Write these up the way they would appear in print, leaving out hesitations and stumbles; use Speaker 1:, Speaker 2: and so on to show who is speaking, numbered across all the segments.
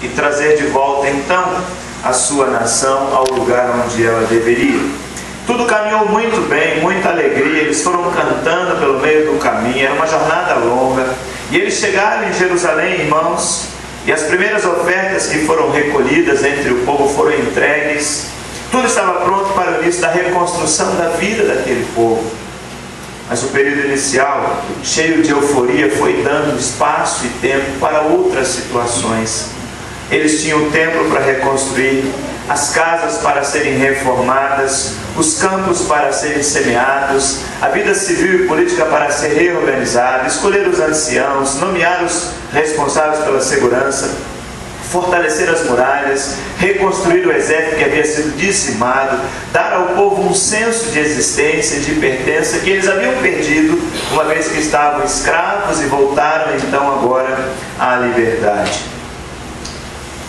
Speaker 1: e trazer de volta então a sua nação ao lugar onde ela deveria. Tudo caminhou muito bem, muita alegria, eles foram cantando pelo meio do caminho, era uma jornada longa, e eles chegaram em Jerusalém, irmãos, e as primeiras ofertas que foram recolhidas entre o povo foram entregues. Tudo estava pronto para o início da reconstrução da vida daquele povo. Mas o período inicial, cheio de euforia, foi dando espaço e tempo para outras situações. Eles tinham o templo para reconstruir, as casas para serem reformadas, os campos para serem semeados, a vida civil e política para ser reorganizada, escolher os anciãos, nomear os responsáveis pela segurança, fortalecer as muralhas, reconstruir o exército que havia sido dizimado, dar ao povo um senso de existência, de pertença que eles haviam perdido, uma vez que estavam escravos e voltaram então agora à liberdade.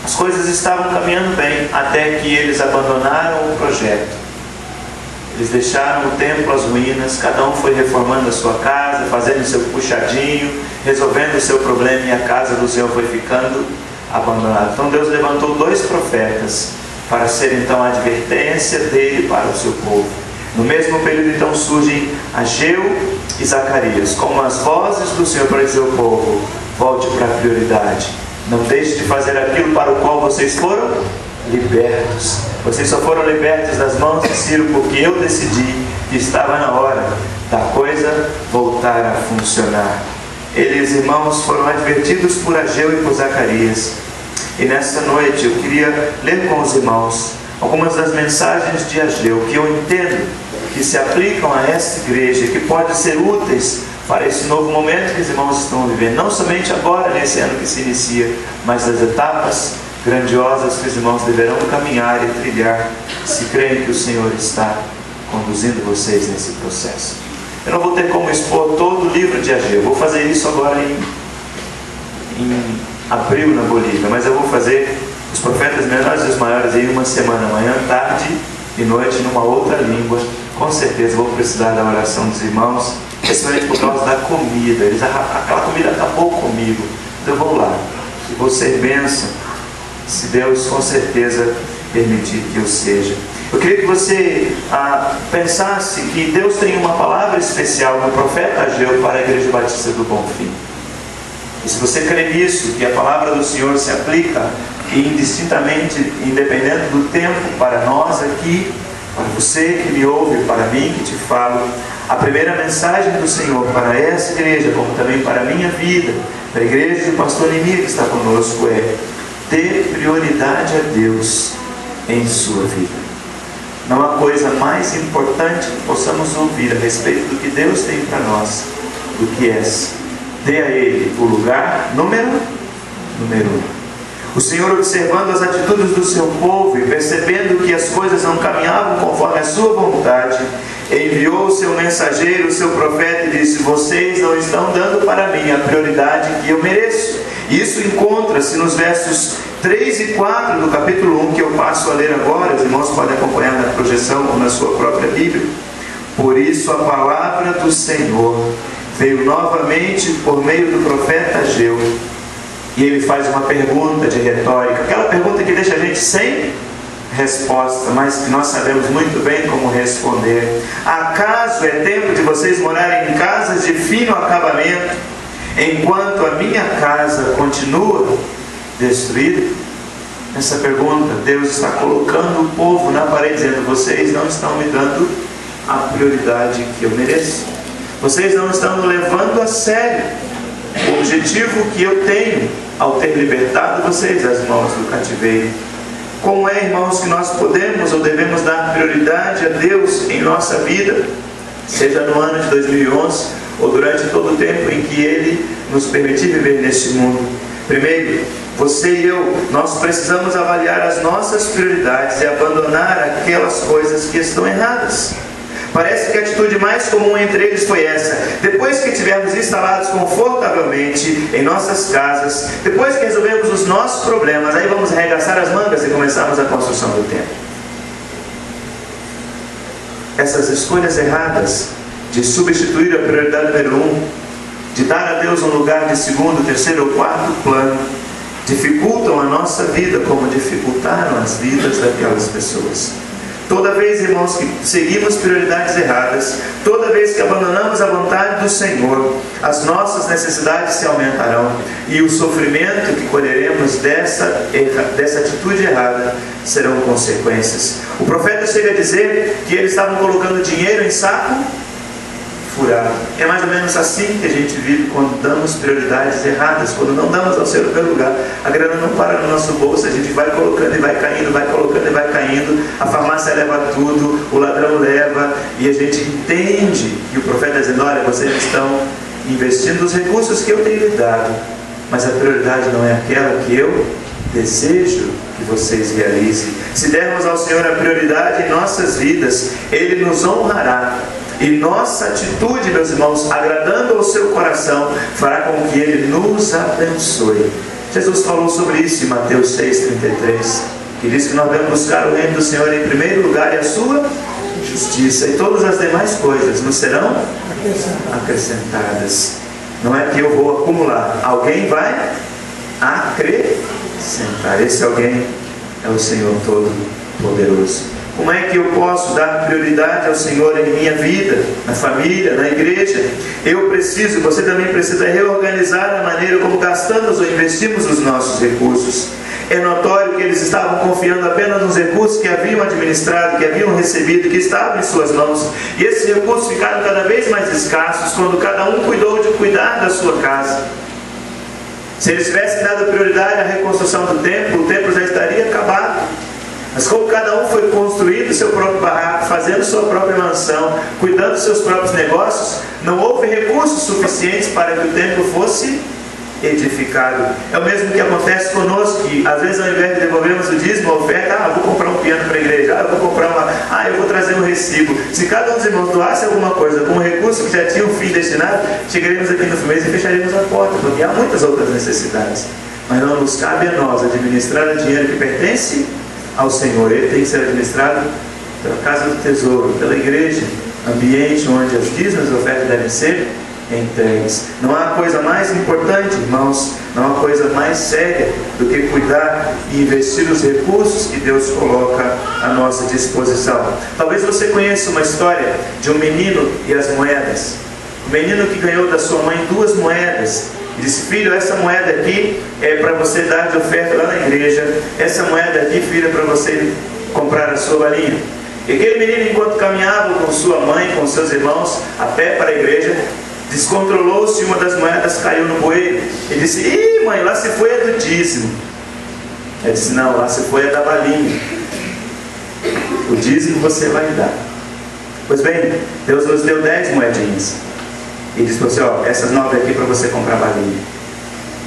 Speaker 1: As coisas estavam caminhando bem, até que eles abandonaram o projeto. Eles deixaram o templo, as ruínas, cada um foi reformando a sua casa, fazendo o seu puxadinho, resolvendo o seu problema, e a casa do Senhor foi ficando abandonada. Então Deus levantou 2 profetas para ser então a advertência dele para o seu povo. No mesmo período então surgem Ageu e Zacarias como as vozes do Senhor para dizer ao povo: volte para a prioridade, não deixe de fazer aquilo para o qual vocês foram libertos. Vocês só foram libertos das mãos de Ciro porque eu decidi que estava na hora da coisa voltar a funcionar. Eles, irmãos, foram advertidos por Ageu e por Zacarias. E nesta noite eu queria ler com os irmãos algumas das mensagens de Ageu que eu entendo que se aplicam a esta igreja, que podem ser úteis para esse novo momento que os irmãos estão vivendo, não somente agora, nesse ano que se inicia, mas das etapas grandiosas que os irmãos deverão caminhar e trilhar, se creem que o Senhor está conduzindo vocês nesse processo. Eu não vou ter como expor todo o livro de Ageu, vou fazer isso agora em abril na Bolívia, mas eu vou fazer os profetas menores e os maiores em uma semana, manhã, tarde e noite, numa outra língua. Com certeza vou precisar da oração dos irmãos, especialmente por causa da comida. Aquela comida acabou comigo, então eu vou lá e vou ser bênção, se Deus com certeza permitir que eu seja. Eu queria que você pensasse que Deus tem uma palavra especial no profeta Ageu para a Igreja Batista do Bonfim. E se você crê nisso, que a palavra do Senhor se aplica indistintamente, independente do tempo, para nós aqui, para você que me ouve, para mim que te falo, a primeira mensagem do Senhor para essa igreja, como também para a minha vida, para a igreja do pastor Nemir que está conosco, é: dê prioridade a Deus em sua vida. Não há coisa mais importante que possamos ouvir a respeito do que Deus tem para nós do que essa. Dê a Ele o lugar número 1. O Senhor, observando as atitudes do seu povo e percebendo que as coisas não caminhavam conforme a sua vontade, enviou o seu mensageiro, o seu profeta, e disse: vocês não estão dando para mim a prioridade que eu mereço. Isso encontra-se nos versos 3 e 4 do capítulo 1, que eu passo a ler agora. Os irmãos podem acompanhar na projeção ou na sua própria Bíblia. Por isso a palavra do Senhor veio novamente por meio do profeta Ageu, e ele faz uma pergunta de retórica, aquela pergunta que deixa a gente sem resposta, mas que nós sabemos muito bem como responder. Acaso é tempo de vocês morarem em casas de fino acabamento, enquanto a minha casa continua destruída? Nessa pergunta, Deus está colocando o povo na parede, dizendo: vocês não estão me dando a prioridade que eu mereço. Vocês não estão me levando a sério o objetivo que eu tenho ao ter libertado vocês das mãos do cativeiro. Como é, irmãos, que nós podemos ou devemos dar prioridade a Deus em nossa vida, seja no ano de 2011 ou durante todo o tempo em que Ele nos permitir viver neste mundo? Primeiro, você e eu, nós precisamos avaliar as nossas prioridades e abandonar aquelas coisas que estão erradas. Parece que a atitude mais comum entre eles foi essa: depois que estivermos instalados confortavelmente em nossas casas, depois que resolvemos os nossos problemas, aí vamos arregaçar as mangas e começarmos a construção do templo. Essas escolhas erradas de substituir a prioridade número 1, de dar a Deus um lugar de segundo, terceiro ou quarto plano, dificultam a nossa vida, como dificultaram as vidas daquelas pessoas. Toda vez, irmãos, que seguimos prioridades erradas, toda vez que abandonamos a vontade do Senhor, as nossas necessidades se aumentarão e o sofrimento que colheremos dessa atitude errada serão consequências. O profeta chega a dizer que eles estavam colocando dinheiro em saco furado. É mais ou menos assim que a gente vive quando damos prioridades erradas, quando não damos ao Senhor pelo lugar. A grana não para no nosso bolso, a gente vai colocando e vai caindo, vai colocando e vai caindo. A farmácia leva tudo, o ladrão leva, e a gente entende. E o profeta está dizendo: olha, vocês estão investindo os recursos que eu tenho lhe dado, mas a prioridade não é aquela que eu desejo que vocês realizem. Se dermos ao Senhor a prioridade em nossas vidas, Ele nos honrará. E nossa atitude, meus irmãos, agradando ao seu coração, fará com que Ele nos abençoe. Jesus falou sobre isso em Mateus 6,33, que diz que nós devemos buscar o reino do Senhor em primeiro lugar e a sua justiça, e todas as demais coisas nos serão acrescentadas. Não é que eu vou acumular, alguém vai acrescentar. Esse alguém é o Senhor Todo-Poderoso. Como é que eu posso dar prioridade ao Senhor em minha vida, na família, na igreja? Você também precisa reorganizar a maneira como gastamos ou investimos os nossos recursos. É notório que eles estavam confiando apenas nos recursos que haviam administrado, que haviam recebido, que estavam em suas mãos. E esses recursos ficaram cada vez mais escassos quando cada um cuidou de cuidar da sua casa. Se eles tivessem dado prioridade à reconstrução do templo, o templo já estaria acabado. Mas como cada um foi construindo seu próprio barraco, fazendo sua própria mansão, cuidando dos seus próprios negócios, não houve recursos suficientes para que o templo fosse edificado. É o mesmo que acontece conosco, que às vezes ao invés de devolvermos o dízimo, a oferta, eu vou comprar um piano para a igreja, eu vou comprar eu vou trazer um recibo. Se cada um dos irmãos doasse alguma coisa com um recurso que já tinha um fim destinado, chegaremos aqui no mês e fecharíamos a porta, porque há muitas outras necessidades. Mas não nos cabe a nós administrar o dinheiro que pertence ao Senhor. Ele tem que ser administrado pela casa do tesouro, pela igreja, ambiente onde as dízimos e ofertas devem ser entregues. Não há coisa mais importante, irmãos, não há coisa mais séria do que cuidar e investir os recursos que Deus coloca à nossa disposição. Talvez você conheça uma história de um menino e as moedas. O menino que ganhou da sua mãe 2 moedas e disse: filho, essa moeda aqui é para você dar de oferta lá na igreja, essa moeda aqui, filho, é para você comprar a sua balinha. E aquele menino, enquanto caminhava com sua mãe, com seus irmãos, a pé para a igreja, descontrolou-se e uma das moedas caiu no bueiro. Ele disse: ih, mãe, lá se foi a do dízimo. Ele disse: não, lá se foi a da balinha. O dízimo você vai dar. Pois bem, Deus nos deu 10 moedinhas. E disse para você: ó, essas 9 aqui para você comprar balinha.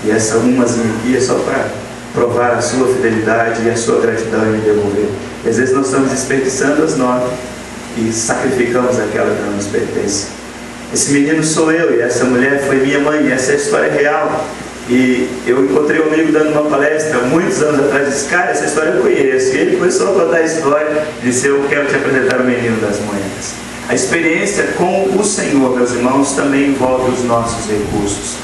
Speaker 1: E essa umazinha aqui é só para provar a sua fidelidade e a sua gratidão em me devolver. E às vezes nós estamos desperdiçando as 9 e sacrificamos aquela que não nos pertence. Esse menino sou eu e essa mulher foi minha mãe. Essa é a história real. E eu encontrei um amigo dando uma palestra muitos anos atrás e disse: cara, essa história eu conheço. E ele começou a contar a história e disse: eu quero te apresentar o menino das moedas. A experiência com o Senhor, meus irmãos, também envolve os nossos recursos.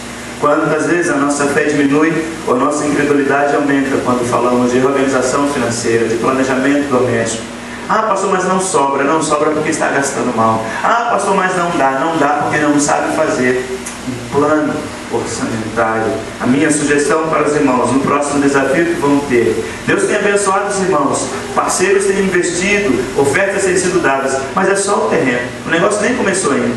Speaker 1: Quantas vezes a nossa fé diminui ou a nossa incredulidade aumenta quando falamos de organização financeira, de planejamento doméstico. Ah, pastor, mas não sobra porque está gastando mal. Ah, pastor, mas não dá porque não sabe fazer um plano orçamentário. A minha sugestão para os irmãos, no próximo desafio que vão ter: Deus tem abençoado os irmãos, parceiros têm investido, ofertas têm sido dadas, mas é só o terreno, o negócio nem começou ainda.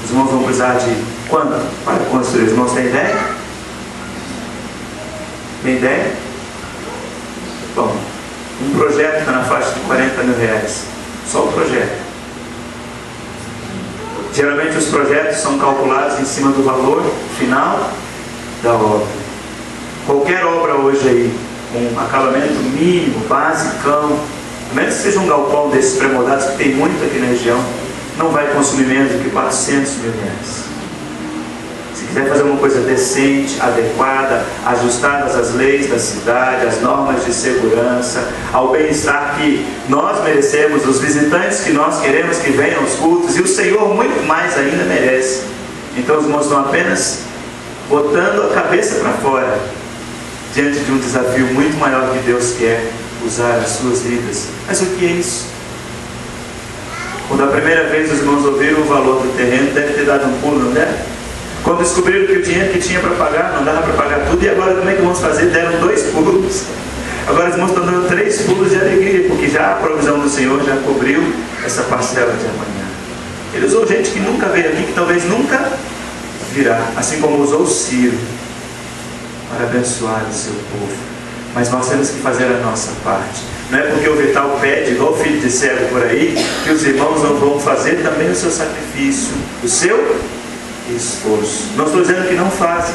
Speaker 1: Os irmãos vão precisar de quanto para construir? Os irmãos têm ideia? Tem ideia? Bom, um projeto está na faixa de 40 mil reais, só o projeto. Geralmente os projetos são calculados em cima do valor final da obra. Qualquer obra hoje aí, com acabamento mínimo, basicão, a menos que seja um galpão desses pré-moldados, que tem muito aqui na região, não vai consumir menos do que 400 mil reais. Se quiser fazer uma coisa decente, adequada, ajustadas às leis da cidade, às normas de segurança, ao bem-estar que nós merecemos, os visitantes que nós queremos que venham aos cultos, e o Senhor muito mais ainda merece. Então os irmãos estão apenas botando a cabeça para fora diante de um desafio muito maior que Deus quer usar as suas vidas. Mas o que é isso? Quando a primeira vez os irmãos ouviram o valor do terreno, deve ter dado um pulo, não deve? Quando descobriram que o dinheiro que tinha para pagar, não dava para pagar tudo, e agora como é que vamos fazer? Deram 2 pulos. Agora os irmãos estão dando 3 pulos de alegria, porque já a provisão do Senhor já cobriu essa parcela de amanhã. Ele usou gente que nunca veio aqui, que talvez nunca virá, assim como usou Ciro para abençoar o seu povo. Mas nós temos que fazer a nossa parte. Não é porque o Vital pede, igual o filho de cego por aí, que os irmãos não vão fazer também o seu sacrifício, o seu esforço. Não estou dizendo que não fazem,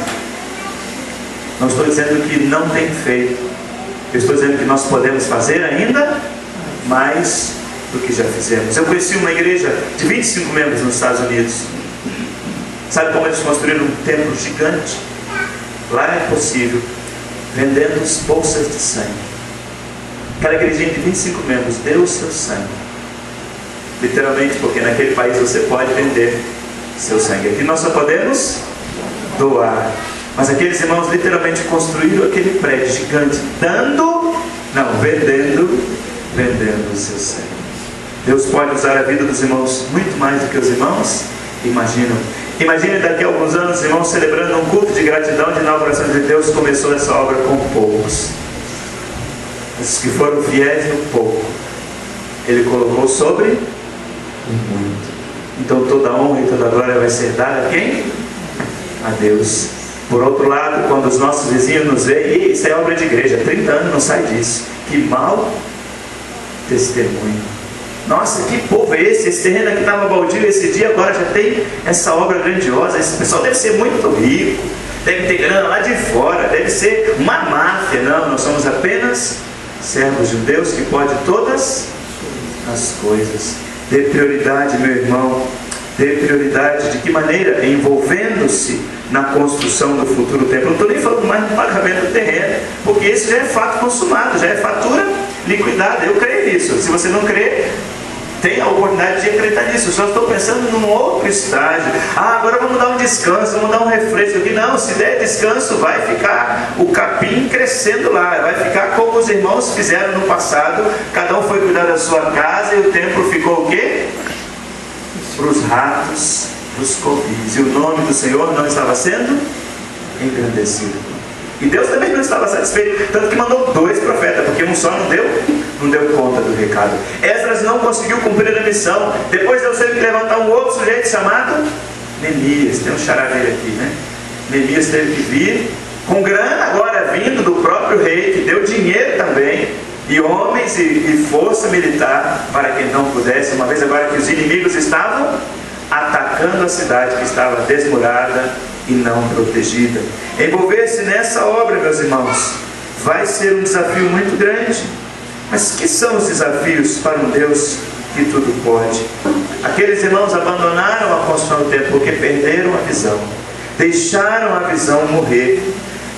Speaker 1: não estou dizendo que não tem feito. Eu estou dizendo que nós podemos fazer ainda mais do que já fizemos. Eu conheci uma igreja de 25 membros nos Estados Unidos. Sabe como eles construíram um templo gigante? Lá é possível, vendendo as bolsas de sangue. Aquela igrejinha de 25 membros deu o seu sangue, literalmente, porque naquele país você pode vender seu sangue. Aqui nós só podemos doar. Mas aqueles irmãos literalmente construíram aquele prédio gigante, vendendo o seu sangue. Deus pode usar a vida dos irmãos muito mais do que os irmãos imaginam. Imagine daqui a alguns anos os irmãos celebrando um culto de gratidão de inauguração de Deus. Começou essa obra com poucos. Os que foram fiéis no pouco, Ele colocou sobre o muito. Então toda a honra e toda a glória vai ser dada a quem? A Deus. Por outro lado, quando os nossos vizinhos nos veem, isso é obra de igreja, 30 anos não sai disso. Que mau testemunho. Nossa, que povo é esse? Esse terreno aqui estava baldio esse dia, agora já tem essa obra grandiosa. Esse pessoal deve ser muito rico, deve ter grana lá de fora, deve ser uma máfia. Não, nós somos apenas servos de um Deus que pode todas as coisas. Dê prioridade, meu irmão, dê prioridade. De que maneira? Envolvendo-se na construção do futuro templo. Não estou nem falando mais do pagamento do terreno, porque isso já é fato consumado, já é fatura liquidada. Eu creio nisso. Se você não crê, tem a oportunidade de acreditar nisso. Eu só estou pensando num outro estágio. Agora vamos dar um descanso, vamos dar um refresco aqui. Não, se der descanso, vai ficar o capim crescendo lá, vai ficar como os irmãos fizeram no passado. Cada um foi cuidar da sua casa e o templo ficou o quê? Para os ratos, para os covis. E o nome do Senhor não estava sendo engrandecido. E Deus também não estava satisfeito, tanto que mandou 2 profetas, porque um só não deu conta do recado. Esdras não conseguiu cumprir a missão. Depois Deus teve que levantar um outro sujeito chamado Neemias. Tem um charadeiro aqui, né? Neemias teve que vir com grana, agora vindo do próprio rei, que deu dinheiro também, e homens e força militar, para que não pudesse, uma vez agora que os inimigos estavam atacando a cidade que estava desmurada e não protegida. Envolver-se nessa obra, meus irmãos, vai ser um desafio muito grande. Mas que são os desafios para um Deus que tudo pode? Aqueles irmãos abandonaram a construção do templo porque perderam a visão, deixaram a visão morrer.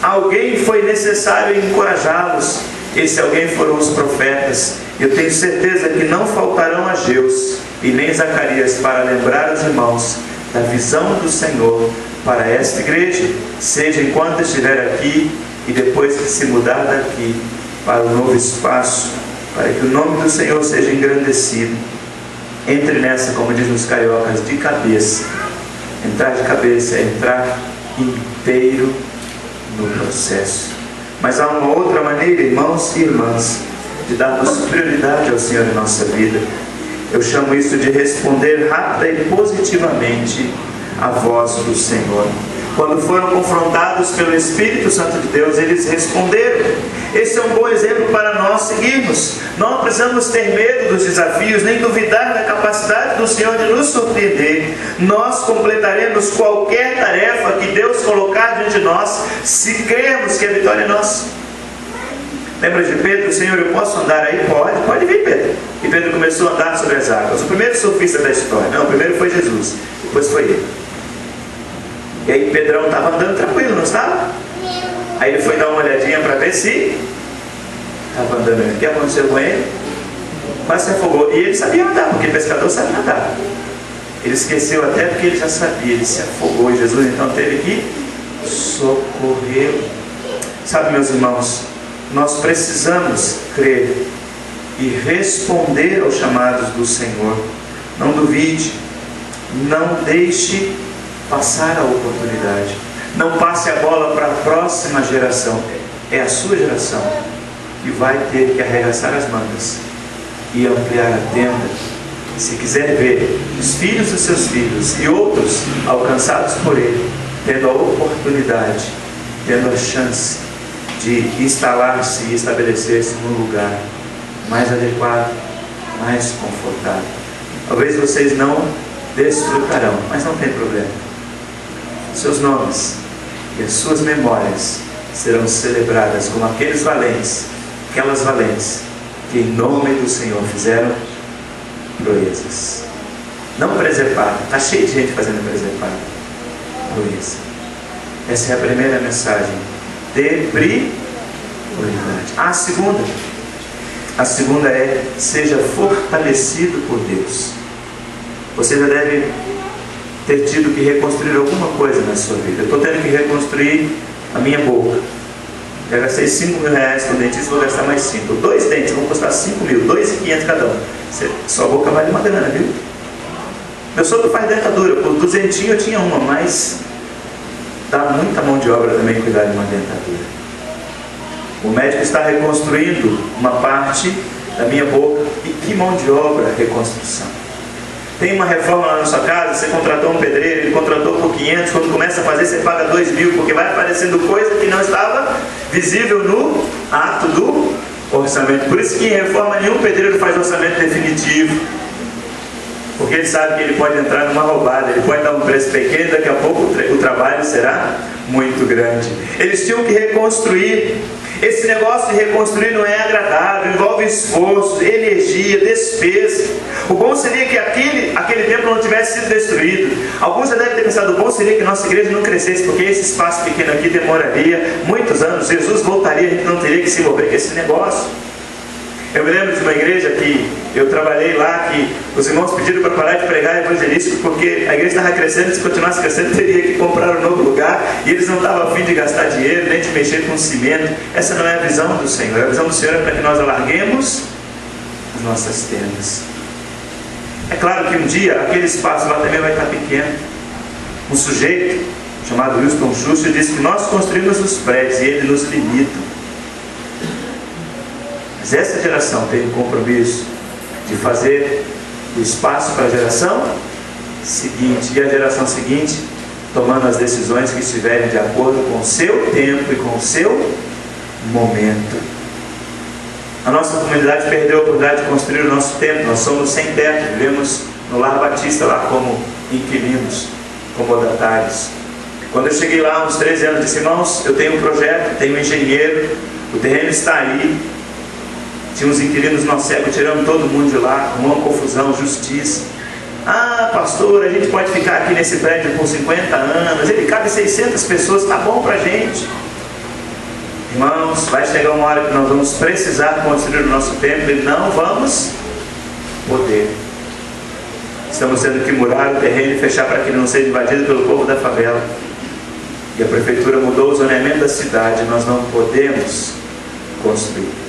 Speaker 1: Alguém foi necessário encorajá-los. Esse alguém foram os profetas. Eu tenho certeza que não faltarão Ageus e nem Zacarias para lembrar os irmãos da visão do Senhor para esta igreja, seja enquanto estiver aqui e depois que se mudar daqui para um novo espaço, para que o nome do Senhor seja engrandecido. Entre nessa, como dizem os cariocas, de cabeça. Entrar de cabeça é entrar inteiro no processo. Mas há uma outra maneira, irmãos e irmãs, de darmos prioridade ao Senhor em nossa vida. Eu chamo isso de responder rápida e positivamente à voz do Senhor. Quando foram confrontados pelo Espírito Santo de Deus, eles responderam. Esse é um bom exemplo para nós seguirmos. Não precisamos ter medo dos desafios, nem duvidar da capacidade do Senhor de nos surpreender. Nós completaremos qualquer tarefa que Deus colocar diante de nós, se crermos que a vitória é nossa. Lembra de Pedro? Senhor, eu posso andar aí? Pode vir, Pedro. E Pedro começou a andar sobre as águas. O primeiro surfista da história. Não, o primeiro foi Jesus, depois foi ele. E aí Pedrão estava andando tranquilo, não estava? Aí ele foi dar uma olhadinha para ver se estava andando. O que aconteceu com ele? Quase se afogou. E ele sabia nadar, porque pescador sabe nadar. Ele esqueceu até porque ele já sabia. Ele se afogou e Jesus então teve que socorrê-lo. Sabe, meus irmãos, nós precisamos crer e responder aos chamados do Senhor. Não duvide, não deixe passar a oportunidade. Não passe a bola para a próxima geração. É a sua geração que vai ter que arregaçar as mangas e ampliar a tenda. Se quiser ver os filhos dos seus filhos e outros alcançados por Ele, tendo a oportunidade, tendo a chance de instalar-se e estabelecer-se num lugar mais adequado, mais confortável. Talvez vocês não desfrutarão, mas não tem problema. Seus nomes e as suas memórias serão celebradas como aqueles valentes, aquelas valentes que em nome do Senhor fizeram proezas. Não presepada, está cheio de gente fazendo presepada. Proeza. Essa é a primeira mensagem. Dê prioridade. A segunda é: seja fortalecido por Deus. Você já deve ter tido que reconstruir alguma coisa na sua vida. Eu estou tendo que reconstruir a minha boca. Já gastei 5 mil reais com o dentista, vou gastar mais 5. 2 dentes vão custar 5 mil, 2.500 cada um. Sua boca vale uma grana, viu? Meu sogro faz dentadura. Por 200 eu tinha uma, mas dá muita mão de obra também cuidar de uma dentadura. O médico está reconstruindo uma parte da minha boca. E que mão de obra reconstrução. Tem uma reforma lá na sua casa, você contratou um pedreiro, ele contratou por 500, quando começa a fazer você paga 2.000, porque vai aparecendo coisa que não estava visível no ato do orçamento. Por isso que em reforma nenhum pedreiro faz orçamento definitivo, porque ele sabe que ele pode entrar numa roubada, ele pode dar um preço pequeno, daqui a pouco o trabalho será muito grande. Eles tinham que reconstruir. Esse negócio de reconstruir não é agradável, envolve esforço, energia, despesa. O bom seria que aquele templo não tivesse sido destruído. Alguns já devem ter pensado: o bom seria que nossa igreja não crescesse, porque esse espaço pequeno aqui demoraria muitos anos. Jesus voltaria, a gente não teria que se envolver com esse negócio. Eu me lembro de uma igreja que eu trabalhei lá, que os irmãos pediram para parar de pregar evangelístico, porque a igreja estava crescendo, se continuasse crescendo, teria que comprar um novo lugar, e eles não estavam a fim de gastar dinheiro, nem de mexer com cimento. Essa não é a visão do Senhor. A visão do Senhor é para que nós alarguemos as nossas tendas. É claro que um dia aquele espaço lá também vai estar pequeno. Um sujeito chamado Winston Churchill disse que nós construímos os prédios e ele nos limita. Mas essa geração tem o compromisso de fazer o espaço para a geração seguinte, e a geração seguinte tomando as decisões que estiverem de acordo com o seu tempo e com o seu momento. A nossa comunidade perdeu a oportunidade de construir o nosso templo. Nós somos sem teto, vivemos no Lar Batista lá como inquilinos, comodatários. Quando eu cheguei lá, uns 13 anos, disse: irmãos, eu tenho um projeto, tenho um engenheiro, o terreno está aí. Tinha uns inquilinos no cego, tirando todo mundo de lá, uma confusão, justiça. Ah, pastor, a gente pode ficar aqui nesse prédio por 50 anos, ele cabe 600 pessoas, tá bom pra gente. Irmãos, vai chegar uma hora que nós vamos precisar construir o nosso templo e não vamos poder. Estamos tendo que murar o terreno e fechar para que ele não seja invadido pelo povo da favela. E a prefeitura mudou o zoneamento da cidade, nós não podemos construir.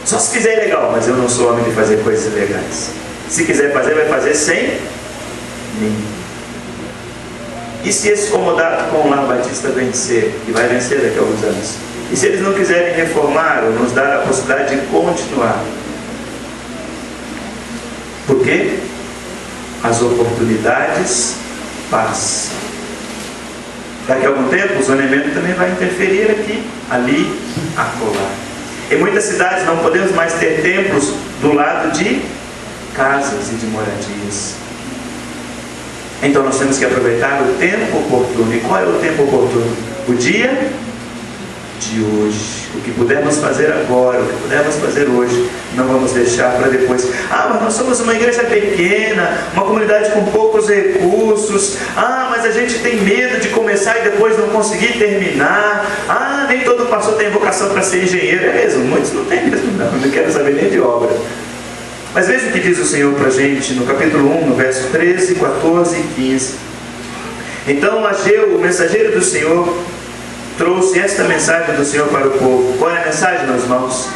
Speaker 1: Só se fizer ilegal, mas eu não sou homem de fazer coisas ilegais. Se quiser fazer, vai fazer sem mim. E se esse comodato com o Lar Batista vencer, e vai vencer daqui a alguns anos, e se eles não quiserem reformar ou nos dar a possibilidade de continuar? Por quê? As oportunidades passam. Daqui a algum tempo o zoneamento também vai interferir aqui, ali, acolá. Em muitas cidades não podemos mais ter templos do lado de casas e de moradias. Então nós temos que aproveitar o tempo oportuno. E qual é o tempo oportuno? O dia de hoje. O que pudermos fazer agora, o que pudermos fazer hoje, não vamos deixar para depois. Ah, mas nós somos uma igreja pequena, uma comunidade com poucos recursos. Ah, mas a gente tem medo de começar e depois não conseguir terminar. Ah, nem todo pastor tem vocação para ser engenheiro. É mesmo, muitos não tem mesmo, não quero saber nem de obra. Mas veja o que diz o Senhor para a gente no capítulo 1, no verso 13, 14 e 15. Então Ageu, o mensageiro do Senhor, trouxe esta mensagem do Senhor para o povo. Qual é a mensagem, meus irmãos?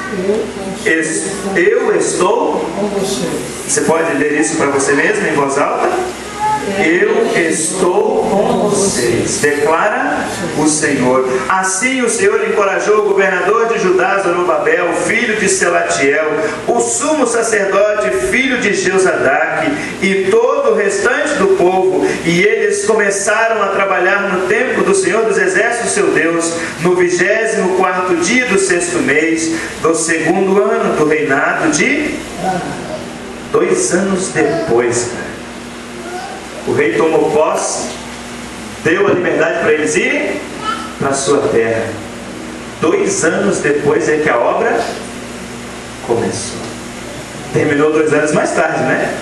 Speaker 1: Eu estou com você. Você pode ler isso para você mesmo em voz alta? Eu estou com vocês, declara o Senhor. Assim o Senhor encorajou o governador de Judá, Zorobabel, filho de Selatiel, o sumo sacerdote, filho de Jeozadaque, e todo o restante do povo, e eles começaram a trabalhar no templo do Senhor dos Exércitos, seu Deus, no 24º dia do 6º mês, do 2º ano do reinado de 2 anos depois, cara. O rei tomou posse, deu a liberdade para eles irem para a sua terra. 2 anos depois é que a obra começou. Terminou 2 anos mais tarde, né?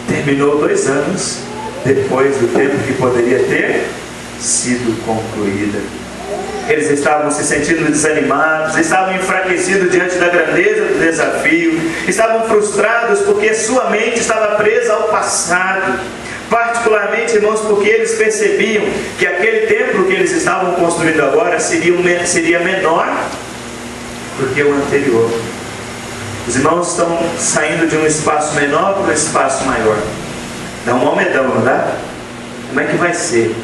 Speaker 1: Terminou 2 anos depois do tempo que poderia ter sido concluída. Eles estavam se sentindo desanimados, estavam enfraquecidos diante da grandeza do desafio, estavam frustrados porque sua mente estava presa ao passado. Particularmente, irmãos, porque eles percebiam que aquele templo que eles estavam construindo agora seria menor do que o anterior. Os irmãos estão saindo de um espaço menor para um espaço maior. Dá um almedão, não dá? Como é que vai ser?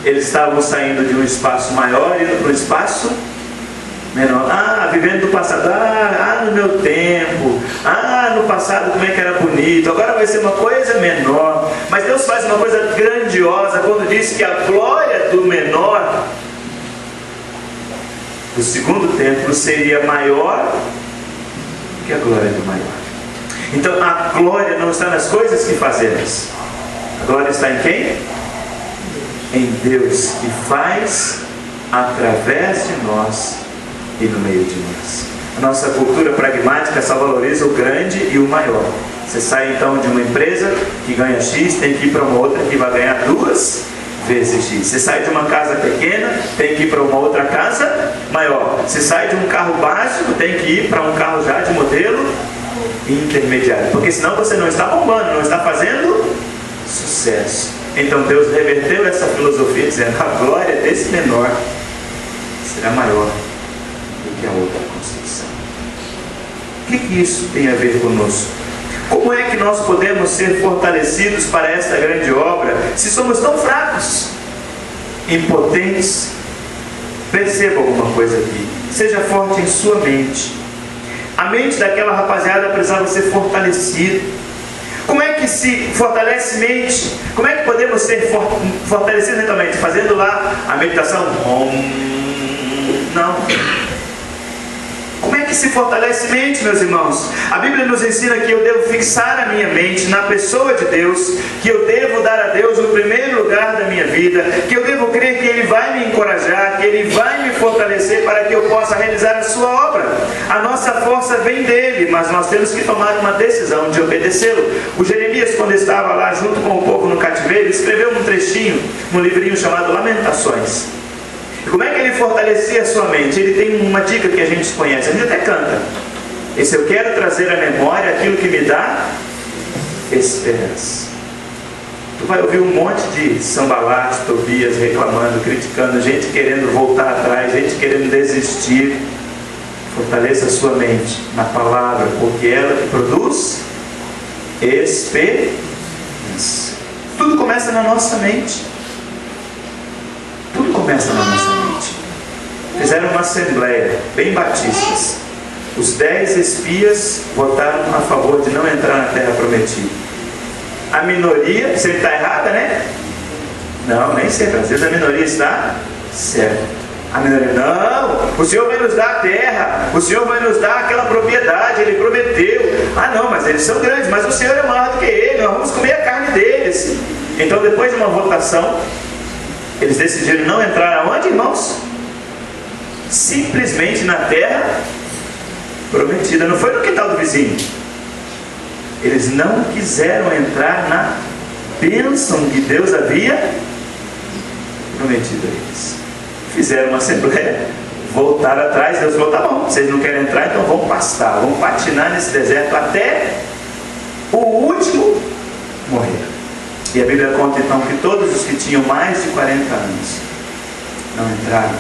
Speaker 1: Eles estavam saindo de um espaço maior e indo para um espaço menor. Vivendo do passado. No meu tempo. No passado como é que era bonito. Agora vai ser uma coisa menor. Mas Deus faz uma coisa grandiosa quando diz que a glória do menor, do segundo templo, seria maior que a glória do maior. Então a glória não está nas coisas que fazemos. A glória está em quem? Em Deus, que faz através de nós e no meio de nós. A nossa cultura pragmática só valoriza o grande e o maior. Você sai então de uma empresa que ganha X, tem que ir para uma outra que vai ganhar 2 vezes X. Você sai de uma casa pequena, tem que ir para uma outra casa maior. Você sai de um carro básico, tem que ir para um carro já de modelo intermediário. Porque senão você não está bombando, não está fazendo sucesso. Então Deus reverteu essa filosofia dizendo: a glória desse menor será maior do que a outra construção. O que isso tem a ver conosco? Como é que nós podemos ser fortalecidos para esta grande obra se somos tão fracos, impotentes? Perceba alguma coisa aqui. Seja forte em sua mente. A mente daquela rapaziada precisava ser fortalecida. Como é que se fortalece mente? Como é que podemos ser fortalecidos mentalmente? Fazendo lá a meditação? Não. Como é que se fortalece mente, meus irmãos? A Bíblia nos ensina que eu devo fixar a minha mente na pessoa de Deus, que eu devo dar a Deus o primeiro lugar da minha vida, que eu devo crer que Ele vai me encorajar, que Ele vai me fortalecer para que eu possa realizar a sua obra. A nossa força vem dele, mas nós temos que tomar uma decisão de obedecê-lo. O Jeremias, quando estava lá junto com o povo no cativeiro, escreveu um trechinho, num livrinho chamado Lamentações. Como é que ele fortalecia a sua mente? Ele tem uma dica que a gente conhece, a gente até canta. Esse: eu quero trazer à memória aquilo que me dá esperança. Tu vai ouvir um monte de Sambalat, Tobias reclamando, criticando, gente querendo voltar atrás, gente querendo desistir. Fortaleça a sua mente na palavra, porque ela que produz esperança. Tudo começa na nossa mente. Tudo começa na nossa mente. Fizeram uma assembleia, bem batistas. Os 10 espias votaram a favor de não entrar na terra prometida. A minoria, sempre está errada, né? Não, nem sempre. Às vezes a minoria está certa. A minoria: não, o Senhor vai nos dar a terra, o Senhor vai nos dar aquela propriedade, Ele prometeu. Não, mas eles são grandes, mas o Senhor é maior do que Ele, nós vamos comer a carne deles. Então, depois de uma votação, eles decidiram não entrar aonde, irmãos? Simplesmente na terra prometida. Não foi no quintal do vizinho. Eles não quiseram entrar na bênção que Deus havia prometido a eles. Fizeram uma assembleia, voltaram atrás. Deus falou: tá bom, vocês não querem entrar, então vamos pastar, vamos patinar nesse deserto até o último morrer. E a Bíblia conta então que todos os que tinham mais de 40 anos não entraram.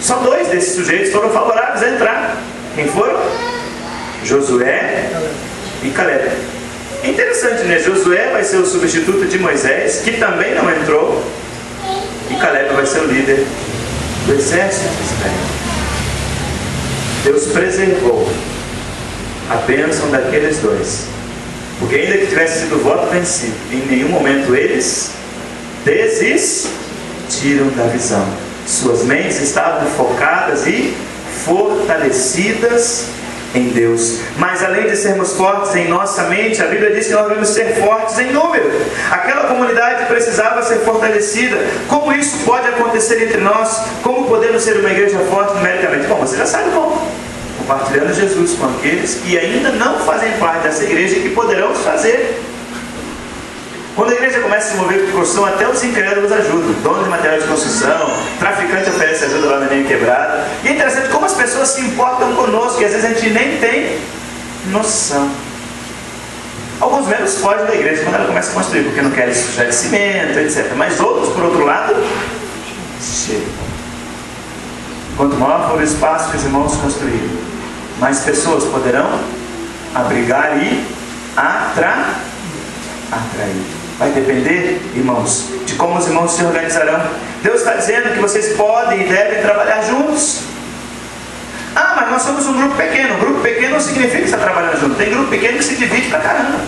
Speaker 1: Só 2 desses sujeitos foram favoráveis a entrar. Quem foram? Josué e Caleb. É interessante, né? Josué vai ser o substituto de Moisés, que também não entrou, e Caleb vai ser o líder do exército de Israel. Deus preservou a bênção daqueles 2, porque ainda que tivesse sido o voto vencido, em nenhum momento eles desistiram da visão. Suas mentes estavam focadas e fortalecidas em Deus. Mas além de sermos fortes em nossa mente, a Bíblia diz que nós devemos ser fortes em número. Aquela comunidade precisava ser fortalecida. Como isso pode acontecer entre nós? Como podemos ser uma igreja forte numericamente? Bom, você já sabe como. Compartilhando Jesus com aqueles que ainda não fazem parte dessa igreja e que poderão fazer. Quando a igreja começa a se mover com construção, até os incrédulos ajudam. Dono de material de construção, traficante oferece ajuda lá na linha quebrada. E é interessante como as pessoas se importam conosco, e às vezes a gente nem tem noção. Alguns membros fogem da igreja quando ela começa a construir, porque não querem sujar de cimento, etc. Mas outros, por outro lado, chegam. Quanto maior for o espaço que os irmãos construírem, mais pessoas poderão abrigar e atrair. Vai depender, irmãos, de como os irmãos se organizarão. Deus está dizendo que vocês podem e devem trabalhar juntos. Ah, mas nós somos um grupo pequeno. Grupo pequeno não significa que está trabalhando junto. Tem grupo pequeno que se divide pra caramba.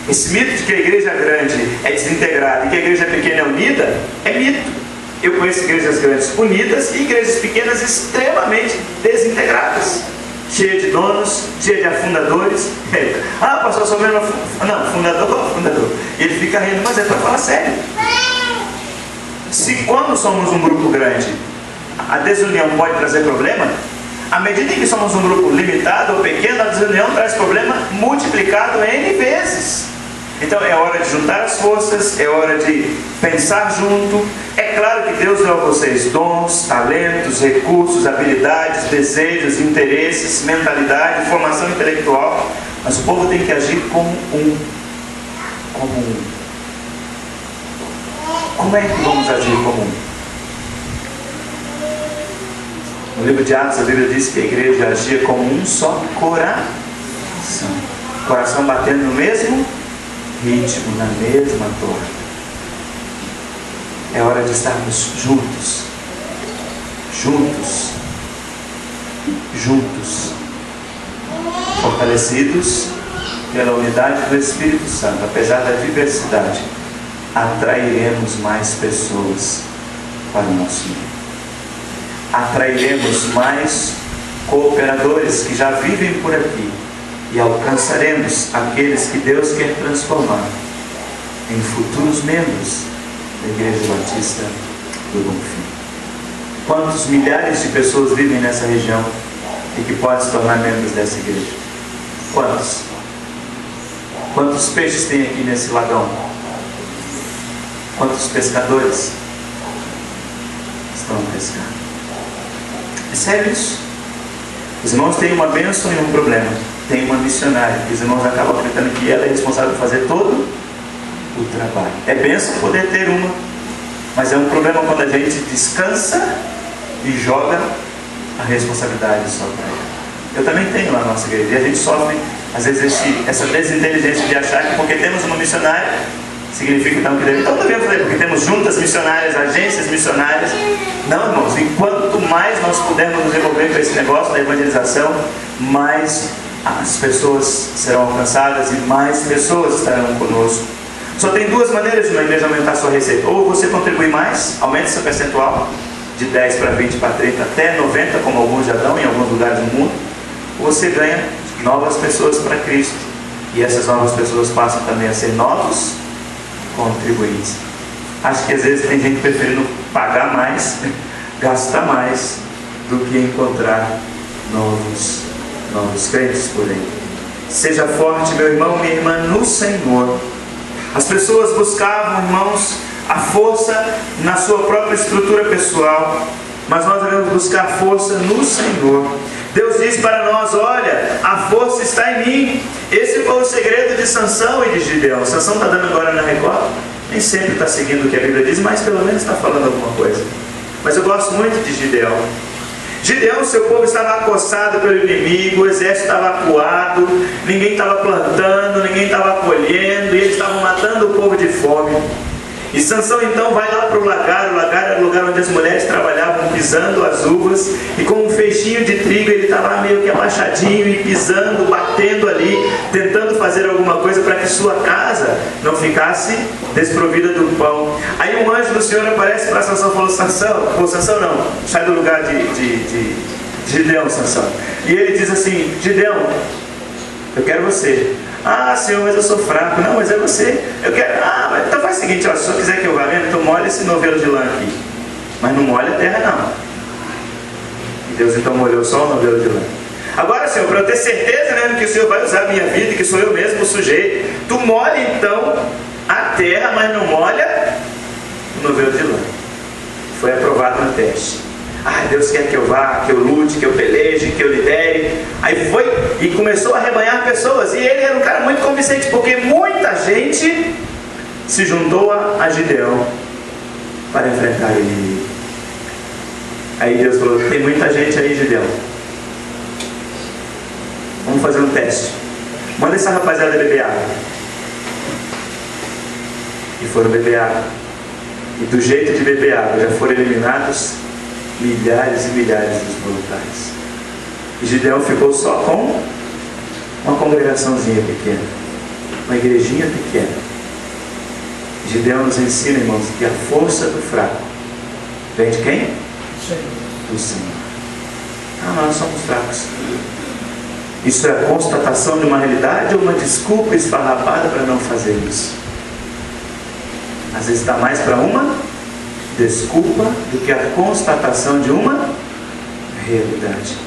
Speaker 1: Esse mito de que a igreja grande é desintegrada e que a igreja pequena é unida, é mito. Eu conheço igrejas grandes unidas e igrejas pequenas extremamente desintegradas, cheia de donos, cheia de afundadores. Ah, pastor, sou mesmo fundador. E ele fica rindo, mas é para falar sério. Se quando somos um grupo grande, a desunião pode trazer problema, à medida em que somos um grupo limitado ou pequeno, a desunião traz problema multiplicado N vezes. Então é hora de juntar as forças, é hora de pensar junto. É claro que Deus deu a vocês dons, talentos, recursos, habilidades, desejos, interesses, mentalidade, formação intelectual, mas o povo tem que agir como um. Como é que vamos agir como um? No livro de Atos, a Bíblia diz que a igreja agia como um só coração. Coração batendo no mesmo ritmo, na mesma torre. É hora de estarmos juntos, fortalecidos pela unidade do Espírito Santo. Apesar da diversidade, atrairemos mais pessoas para o nosso meio. Atrairemos mais cooperadores que já vivem por aqui e alcançaremos aqueles que Deus quer transformar em futuros membros da Igreja Batista do Bonfim. Quantos milhares de pessoas vivem nessa região e que podem se tornar membros dessa igreja? Quantos? Quantos peixes tem aqui nesse lagão? Quantos pescadores estão pescando? É sério isso? Os irmãos têm uma bênção e um problema. Tem uma missionária, que os irmãos acabam acreditando que ela é responsável por fazer todo o trabalho. É bênção poder ter uma, mas é um problema quando a gente descansa e joga a responsabilidade só para ela. Eu também tenho lá na nossa igreja, e a gente sofre às vezes essa desinteligência de achar que porque temos uma missionária significa então que devemos fazer, porque temos juntas missionárias, agências missionárias. Não, irmãos, enquanto mais nós pudermos nos envolver com esse negócio da evangelização, mais as pessoas serão alcançadas e mais pessoas estarão conosco. Só tem duas maneiras de uma igreja aumentar sua receita: ou você contribui mais, aumente seu percentual de 10 para 20 para 30 até 90, como alguns já dão em alguns lugares do mundo, ou você ganha novas pessoas para Cristo, e essas novas pessoas passam também a ser novos contribuintes. Acho que às vezes tem gente preferindo pagar mais, gastar mais, do que encontrar novos crentes por aí. Seja forte, meu irmão, minha irmã, no Senhor. As pessoas buscavam, irmãos, a força na sua própria estrutura pessoal, mas nós devemos buscar força no Senhor. Deus diz para nós: olha, a força está em mim. Esse foi o segredo de Sansão e de Gideão. Sansão está dando agora na Record. Nem sempre está seguindo o que a Bíblia diz, mas pelo menos está falando alguma coisa. Mas eu gosto muito de Gideão. Gideão, seu povo estava acossado pelo inimigo, o exército estava acuado, ninguém estava plantando, ninguém estava colhendo, e eles estavam matando o povo de fome. E Sansão então vai lá para o lagar era o lugar onde as mulheres trabalhavam pisando as uvas, e com um feixinho de trigo ele estava meio que abaixadinho e pisando, batendo ali, tentando fazer alguma coisa para que sua casa não ficasse desprovida do pão. Aí um anjo do Senhor aparece para Sansão e falou: Sansão não, sai do lugar de Gideão, Sansão. E ele diz assim: Gideão, eu quero você. Ah, Senhor, mas eu sou fraco. Não, mas é você. Eu quero. Ah, mas então faz o seguinte, ó, se o senhor quiser que eu vá mesmo, então molha esse novelo de lã aqui. Mas não molha a terra, não. E Deus então molhou só o novelo de lã. Agora, Senhor, para eu ter certeza mesmo que o Senhor vai usar a minha vida, que sou eu mesmo o sujeito, tu molha então a terra, mas não molha o novelo de lã. Foi aprovado no teste. Ai, Deus quer que eu vá, que eu lute, que eu peleje, que eu lidere. Aí foi e começou a arrebanhar pessoas. E ele era um cara muito convincente, porque muita gente se juntou a Gideão para enfrentar ele. Aí Deus falou: tem muita gente aí, Gideão. Vamos fazer um teste. Manda essa rapaziada beber água. E foram beber água. E do jeito de beber água já foram eliminados milhares e milhares dos voluntários. E Gideão ficou só com uma congregaçãozinha pequena, uma igrejinha pequena. Gideão nos ensina, irmãos, que a força do fraco vem de quem? Do Senhor. Ah, nós somos fracos. Isso é a constatação de uma realidade ou uma desculpa esfarrapada para não fazer isso? Às vezes está mais para uma desculpa do que a constatação de uma realidade.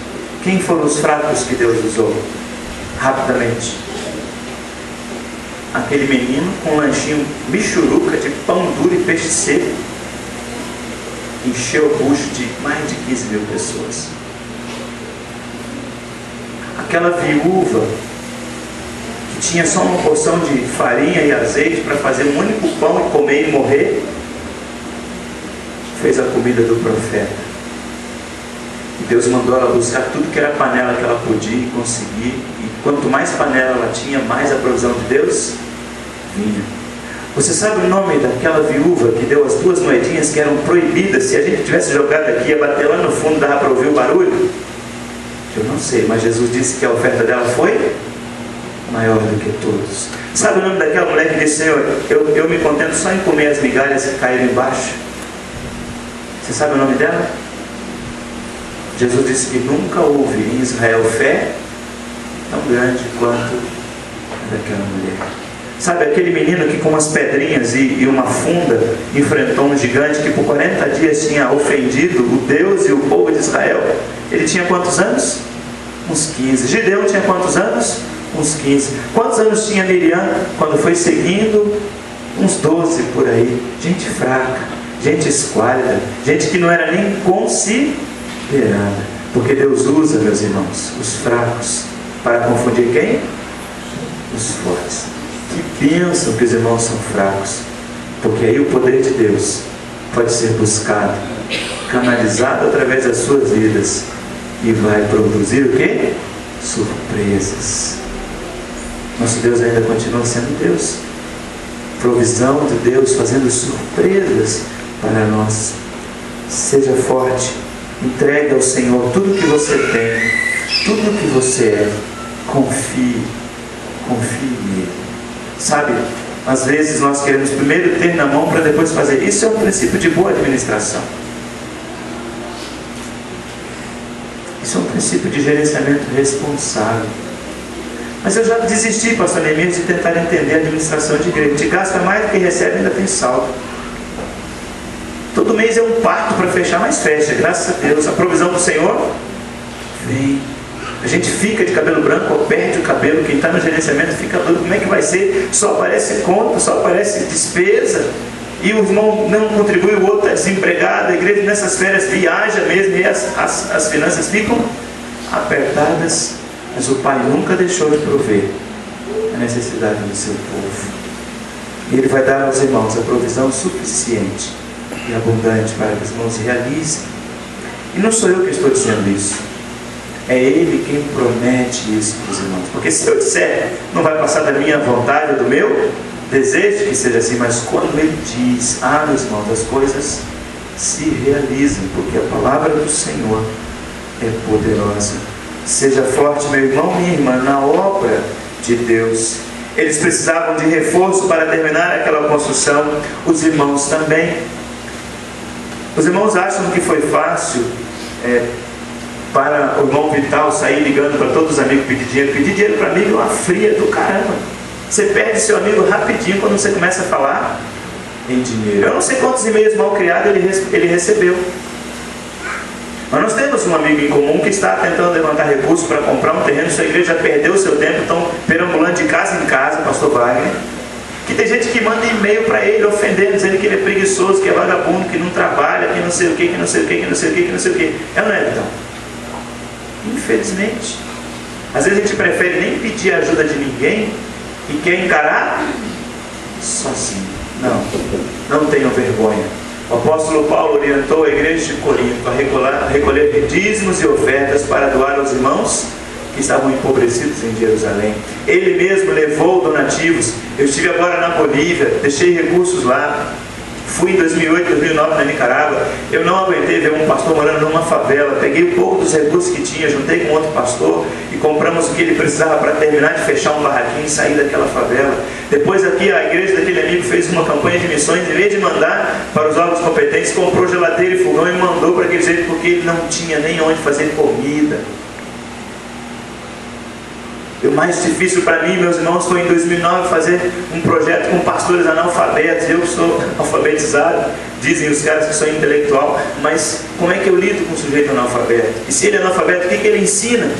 Speaker 1: Quem foram os fracos que Deus usou? Rapidamente. Aquele menino com um lanchinho michuruca de pão duro e peixe seco encheu o bucho de mais de 15 mil pessoas. Aquela viúva que tinha só uma porção de farinha e azeite para fazer um único pão e comer e morrer, fez a comida do profeta. E Deus mandou ela buscar tudo que era panela que ela podia e conseguir. E quanto mais panela ela tinha, mais a provisão de Deus vinha. Você sabe o nome daquela viúva que deu as 2 moedinhas que eram proibidas? Se a gente tivesse jogado aqui, ia bater lá no fundo, dava para ouvir o barulho? Eu não sei, mas Jesus disse que a oferta dela foi maior do que todos. Sabe o nome daquela mulher que disse: Senhor, eu me contento só em comer as migalhas que caíram embaixo? Você sabe o nome dela? Jesus disse que nunca houve em Israel fé tão grande quanto a daquela mulher. Sabe aquele menino que com umas pedrinhas e uma funda enfrentou um gigante que por 40 dias tinha ofendido o Deus e o povo de Israel? Ele tinha quantos anos? Uns 15. Gideão tinha quantos anos? Uns 15. Quantos anos tinha Miriam quando foi seguindo? Uns 12 por aí. Gente fraca, gente esquálida, gente que não era nem considerada. Porque Deus usa, meus irmãos, os fracos para confundir quem? Os fortes. Que bênção que os irmãos são fracos, porque aí o poder de Deus pode ser buscado, canalizado através das suas vidas, e vai produzir o quê? Surpresas. Nosso Deus ainda continua sendo Deus. Provisão de Deus fazendo surpresas para nós. Seja forte, entregue ao Senhor tudo que você tem, tudo que você é. Confie nele. Sabe, às vezes nós queremos primeiro ter na mão para depois fazer. Isso é um princípio de boa administração. Isso é um princípio de gerenciamento responsável. Mas eu já desisti, pastor Neemias, de tentar entender a administração de igreja. A gente gasta mais do que recebe e ainda tem saldo. Todo mês é um parto para fechar, mas fecha, graças a Deus. A provisão do Senhor vem. A gente fica de cabelo branco ou perde o cabelo. Quem está no gerenciamento fica doido. Como é que vai ser? Só aparece conta, só aparece despesa. E o irmão não contribui, o outro está desempregado. A igreja nessas férias viaja mesmo e as finanças ficam apertadas. Mas o Pai nunca deixou de prover a necessidade do seu povo. E Ele vai dar aos irmãos a provisão suficiente e abundante para que os irmãos realizem. E não sou eu que estou dizendo isso. É Ele quem promete isso para os irmãos. Porque se eu disser, não vai passar da minha vontade ou do meu desejo que seja assim. Mas quando Ele diz, meus irmãos, as coisas se realizam. Porque a palavra do Senhor é poderosa. Seja forte, meu irmão, minha irmã, na obra de Deus. Eles precisavam de reforço para terminar aquela construção. Os irmãos também. Os irmãos acham que foi fácil para o irmão Vital sair ligando para todos os amigos pedir dinheiro. Pedir dinheiro para amigo é uma fria do caramba. Você perde seu amigo rapidinho quando você começa a falar em dinheiro. Eu não sei quantos e-mails mal criados ele recebeu. Mas nós temos um amigo em comum que está tentando levantar recursos para comprar um terreno. Sua igreja perdeu o seu tempo, estão perambulando de casa em casa, pastor Wagner. Que tem gente que manda e-mail para ele, ofendendo, dizendo que ele é preguiçoso, que é vagabundo, que não trabalha, que não sei o que, que não sei o que, que não sei o que, que não sei o que. É ou não é, então? Infelizmente. Às vezes a gente prefere nem pedir ajuda de ninguém e quer encarar sozinho. Não tenham vergonha. O apóstolo Paulo orientou a igreja de Corinto a recolher dízimos e ofertas para doar aos irmãos que estavam empobrecidos em Jerusalém. Ele mesmo levou donativos. Eu estive agora na Bolívia, deixei recursos lá. Fui em 2008, 2009 na Nicarágua. Eu não aguentei ver um pastor morando numa favela. Peguei um pouco dos recursos que tinha, juntei com outro pastor e compramos o que ele precisava para terminar de fechar um barraquinho e sair daquela favela. Depois aqui a igreja daquele amigo fez uma campanha de missões. Em vez de mandar para os órgãos competentes, comprou geladeira e fogão e mandou para aquele jeito porque ele não tinha nem onde fazer comida. E o mais difícil para mim, meus irmãos, foi em 2009 fazer um projeto com pastores analfabetos. Eu sou alfabetizado, dizem os caras que sou intelectual, mas como é que eu lido com um sujeito analfabeto? E se ele é analfabeto, o que ele ensina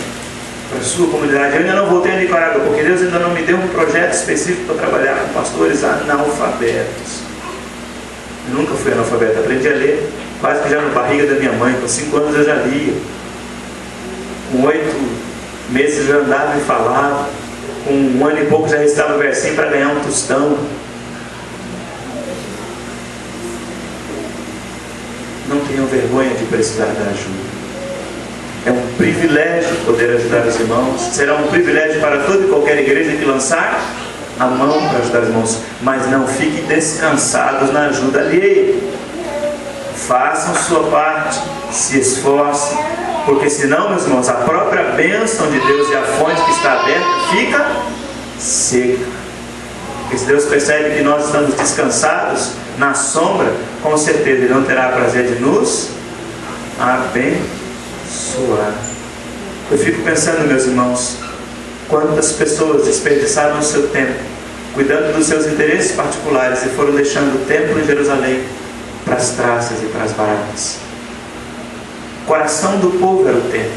Speaker 1: para a sua comunidade? Eu ainda não voltei a Nicarágua, porque Deus ainda não me deu um projeto específico para trabalhar com pastores analfabetos. Eu nunca fui analfabeto, aprendi a ler quase que já na barriga da minha mãe. Com 5 anos eu já lia. Com 8 meses já andava e falava. Com 1 ano e pouco já recitava versinho para ganhar um tostão. Não tenham vergonha de precisar da ajuda. É um privilégio poder ajudar os irmãos. Será um privilégio para toda e qualquer igreja que lançar a mão para ajudar os irmãos. Mas não fiquem descansados na ajuda alheia. Façam sua parte, se esforcem, porque senão, meus irmãos, a própria bênção de Deus e a fonte que está aberta fica seca. Porque se Deus percebe que nós estamos descansados na sombra, com certeza Ele não terá prazer de nos abençoar. Eu fico pensando, meus irmãos, quantas pessoas desperdiçaram o seu tempo cuidando dos seus interesses particulares e foram deixando o templo em Jerusalém para as traças e para as baratas. O coração do povo era o templo.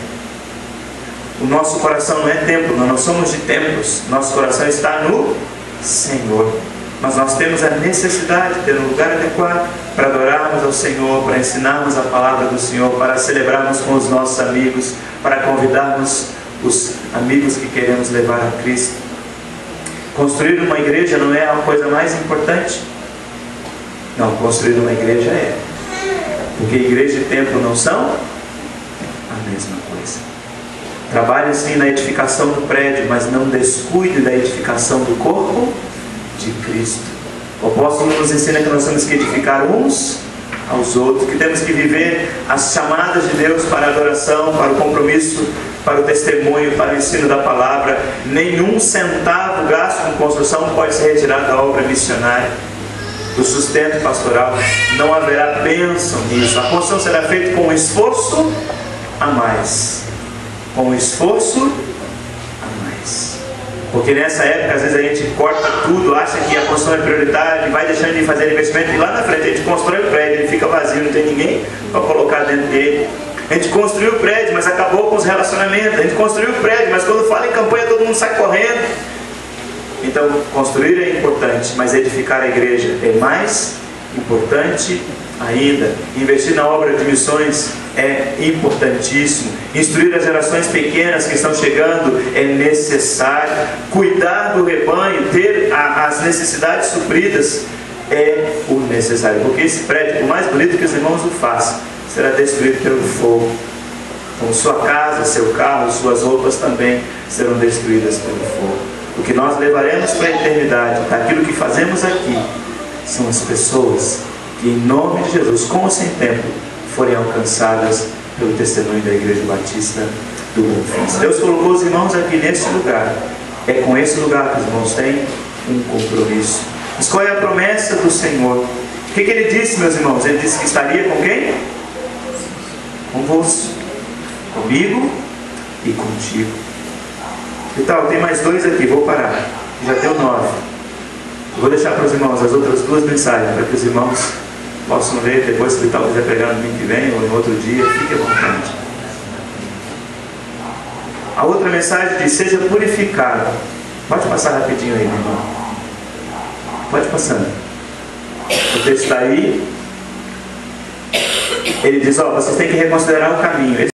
Speaker 1: O nosso coração não é templo, nós não somos de templos. Nosso coração está no Senhor. Mas nós temos a necessidade de ter um lugar adequado para adorarmos ao Senhor, para ensinarmos a palavra do Senhor, para celebrarmos com os nossos amigos, para convidarmos os amigos que queremos levar a Cristo. Construir uma igreja não é a coisa mais importante? Não, construir uma igreja é. Porque igreja e templo não são a mesma coisa. Trabalhe sim na edificação do prédio, mas não descuide da edificação do corpo de Cristo. O apóstolo nos ensina que nós temos que edificar uns aos outros, que temos que viver as chamadas de Deus para a adoração, para o compromisso, para o testemunho, para o ensino da palavra. Nenhum centavo gasto com construção pode ser retirado da obra missionária, do sustento pastoral. Não haverá bênção nisso. A construção será feita com um esforço a mais. Com um esforço a mais. Porque nessa época, às vezes a gente corta tudo, acha que a construção é prioritária, e vai deixando de fazer investimento, e lá na frente a gente constrói o prédio, ele fica vazio, não tem ninguém para colocar dentro dele. A gente construiu o prédio, mas acabou com os relacionamentos. A gente construiu o prédio, mas quando fala em campanha todo mundo sai correndo. Então, construir é importante, mas edificar a igreja é mais importante ainda. Investir na obra de missões é importantíssimo. Instruir as gerações pequenas que estão chegando é necessário. Cuidar do rebanho, ter as necessidades supridas é o necessário. Porque esse prédio, por mais bonito que os irmãos o façam, será destruído pelo fogo. Então sua casa, seu carro, suas roupas também serão destruídas pelo fogo. O que nós levaremos para a eternidade, daquilo que fazemos aqui, são as pessoas que, em nome de Jesus, com ou sem tempo, forem alcançadas pelo testemunho da Igreja Batista do Bonfim. Deus colocou os irmãos aqui nesse lugar. É com esse lugar que os irmãos têm um compromisso. Mas qual é a promessa do Senhor? O que ele disse, meus irmãos? Ele disse que estaria com quem? Convosco, comigo e contigo. E tal, tem mais 2 aqui, vou parar. Já deu 9. Vou deixar para os irmãos as outras 2 mensagens, para que os irmãos possam ler depois, se tal quiser pegar no domingo que vem ou em outro dia, fique à vontade. A outra mensagem diz: seja purificado. Pode passar rapidinho aí, meu irmão. Pode passar. O texto está aí. Ele diz: vocês têm que reconsiderar o caminho.